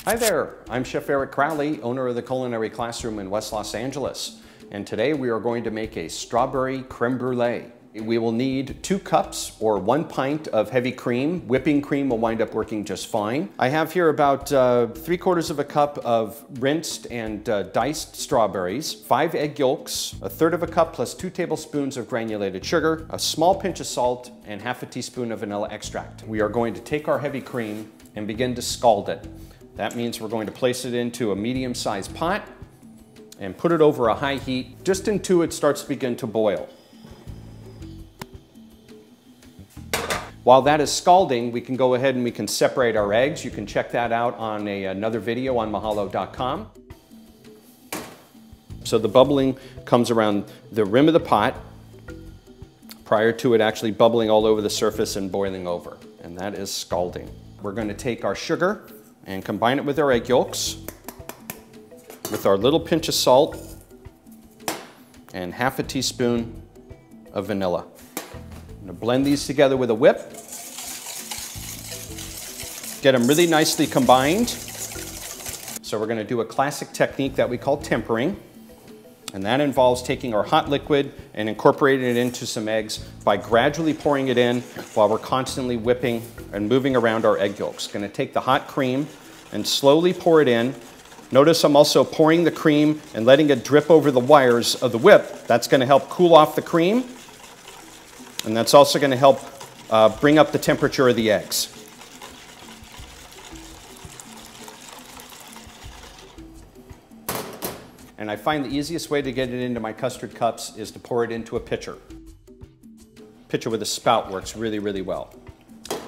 Hi there, I'm Chef Eric Crowley, owner of the Culinary Classroom in West Los Angeles. And today we are going to make a strawberry creme brulee. We will need 2 cups or 1 pint of heavy cream. Whipping cream will wind up working just fine. I have here about 3/4 of a cup of rinsed and diced strawberries, 5 egg yolks, 1/3 of a cup plus 2 tablespoons of granulated sugar, a small pinch of salt, and 1/2 teaspoon of vanilla extract. We are going to take our heavy cream and begin to scald it. That means we're going to place it into a medium-sized pot and put it over a high heat just until it starts to begin to boil. While that is scalding, we can go ahead and we can separate our eggs. You can check that out on another video on Mahalo.com. So the bubbling comes around the rim of the pot prior to it actually bubbling all over the surface and boiling over. And that is scalding. We're going to take our sugar and combine it with our egg yolks, with our little pinch of salt, and 1/2 teaspoon of vanilla. I'm going to blend these together with a whip. Get them really nicely combined. So we're going to do a classic technique that we call tempering. And that involves taking our hot liquid and incorporating it into some eggs by gradually pouring it in while we're constantly whipping and moving around our egg yolks. Going to take the hot cream and slowly pour it in. Notice I'm also pouring the cream and letting it drip over the wires of the whip. That's going to help cool off the cream. And that's also going to help bring up the temperature of the eggs. And I find the easiest way to get it into my custard cups is to pour it into a pitcher. Pitcher with a spout works really, really well.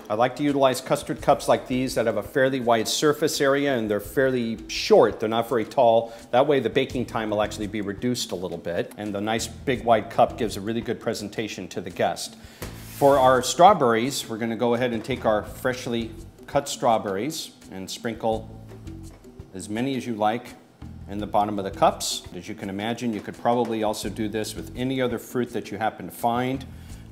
I like to utilize custard cups like these that have a fairly wide surface area and they're fairly short, they're not very tall. That way the baking time will actually be reduced a little bit, and the nice big wide cup gives a really good presentation to the guest. For our strawberries, we're going to go ahead and take our freshly cut strawberries and sprinkle as many as you like in the bottom of the cups. As you can imagine, you could probably also do this with any other fruit that you happen to find.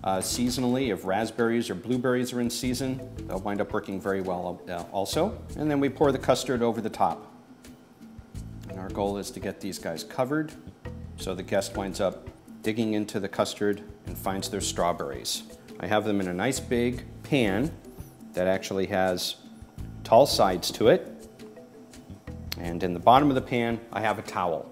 Seasonally, if raspberries or blueberries are in season, they'll wind up working very well also. And then we pour the custard over the top. And our goal is to get these guys covered so the guest winds up digging into the custard and finds their strawberries. I have them in a nice big pan that actually has tall sides to it. And in the bottom of the pan, I have a towel.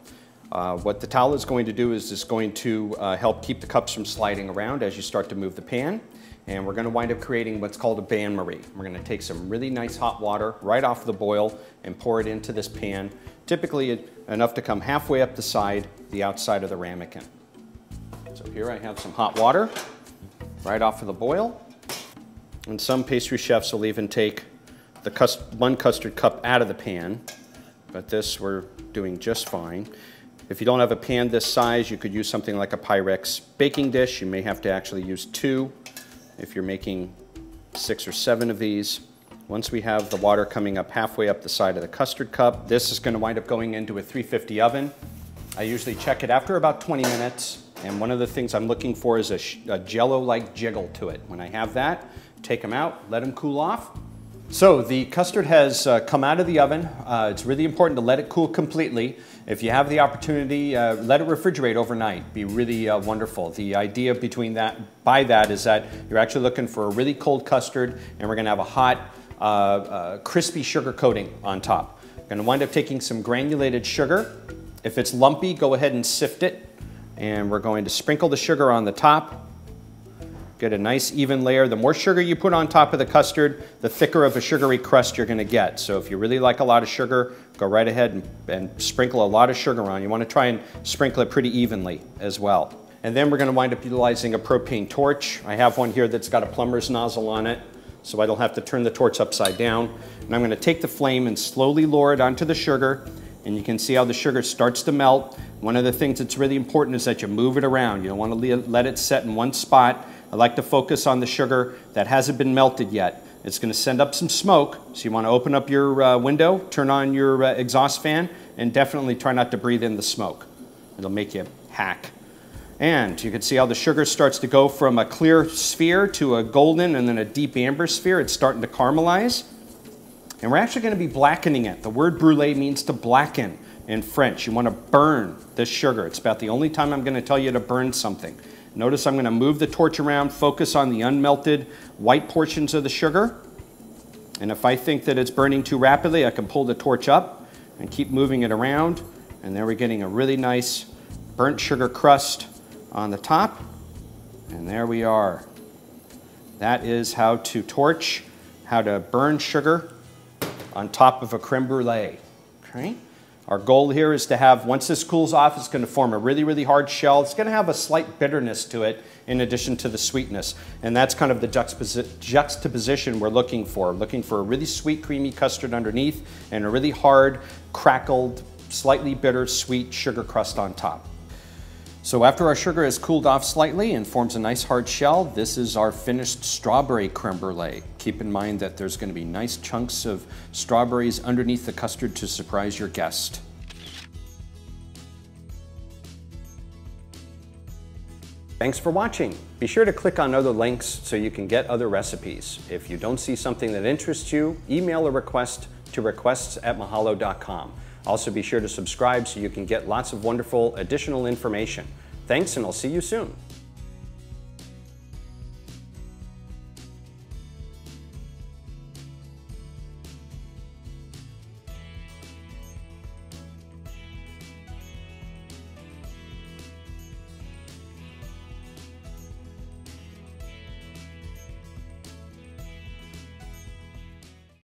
What the towel is going to do is it's going to help keep the cups from sliding around as you start to move the pan. And we're going to wind up creating what's called a bain-marie. We're going to take some really nice hot water right off the boil and pour it into this pan, typically enough to come halfway up the outside of the ramekin. So here I have some hot water right off of the boil. And some pastry chefs will even take the 1 custard cup out of the pan, but this we're doing just fine. If you don't have a pan this size, you could use something like a Pyrex baking dish. You may have to actually use 2 if you're making 6 or 7 of these. Once we have the water coming up halfway up the side of the custard cup, this is going to wind up going into a 350 oven. I usually check it after about 20 minutes, and one of the things I'm looking for is a jello-like jiggle to it. When I have that, take them out, let them cool off. So the custard has come out of the oven. It's really important to let it cool completely. If you have the opportunity, let it refrigerate overnight. Be really wonderful. The idea by that is that you're actually looking for a really cold custard, and we're going to have a hot, crispy sugar coating on top. We're going to wind up taking some granulated sugar. If it's lumpy, go ahead and sift it. And we're going to sprinkle the sugar on the top. Get a nice even layer. The more sugar you put on top of the custard, the thicker of a sugary crust you're going to get. So if you really like a lot of sugar, go right ahead and sprinkle a lot of sugar on. You want to try and sprinkle it pretty evenly as well. And then we're going to wind up utilizing a propane torch. I have one here that's got a plumber's nozzle on it, so I don't have to turn the torch upside down. And I'm going to take the flame and slowly lower it onto the sugar. And you can see how the sugar starts to melt. One of the things that's really important is that you move it around. You don't want to let it set in one spot. I like to focus on the sugar that hasn't been melted yet. It's going to send up some smoke, so you want to open up your window, turn on your exhaust fan, and definitely try not to breathe in the smoke. It'll make you hack. And you can see how the sugar starts to go from a clear sphere to a golden and then a deep amber sphere. It's starting to caramelize. And we're actually going to be blackening it. The word brulee means to blacken in French. You want to burn this sugar. It's about the only time I'm going to tell you to burn something. Notice I'm going to move the torch around, focus on the unmelted white portions of the sugar. And if I think that it's burning too rapidly, I can pull the torch up and keep moving it around. And there we're getting a really nice burnt sugar crust on the top. And there we are. That is how to torch, how to burn sugar on top of a creme brulee. Okay? Our goal here is to have, once this cools off, it's going to form a really, really hard shell. It's going to have a slight bitterness to it in addition to the sweetness. And that's kind of the juxtaposition we're looking for. Looking for a really sweet, creamy custard underneath and a really hard, crackled, slightly bitter, sweet sugar crust on top. So after our sugar has cooled off slightly and forms a nice hard shell, this is our finished strawberry creme brulee. Keep in mind that there's going to be nice chunks of strawberries underneath the custard to surprise your guest. Thanks for watching. Be sure to click on other links so you can get other recipes. If you don't see something that interests you, email a request to requests@mahalo.com. Also be sure to subscribe so you can get lots of wonderful additional information. Thanks, and I'll see you soon.